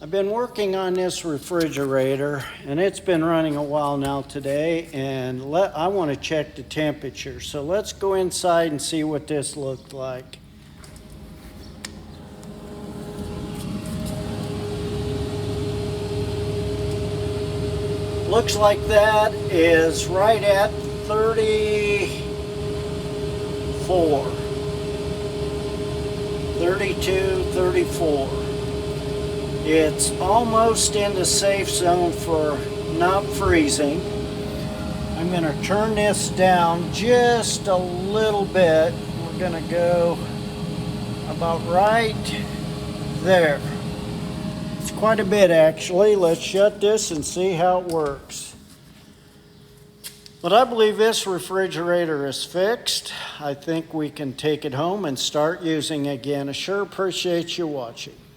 I've been working on this refrigerator and it's been running a while now today, and I want to check the temperature. So let's go inside and see what this looked like. Looks like that is right at 34. 32, 34. It's almost in the safe zone for not freezing. I'm going to turn this down just a little bit. We're going to go about right there. It's quite a bit actually. Let's shut this and see how it works. But I believe this refrigerator is fixed. I think we can take it home and start using it again. I sure appreciate you watching.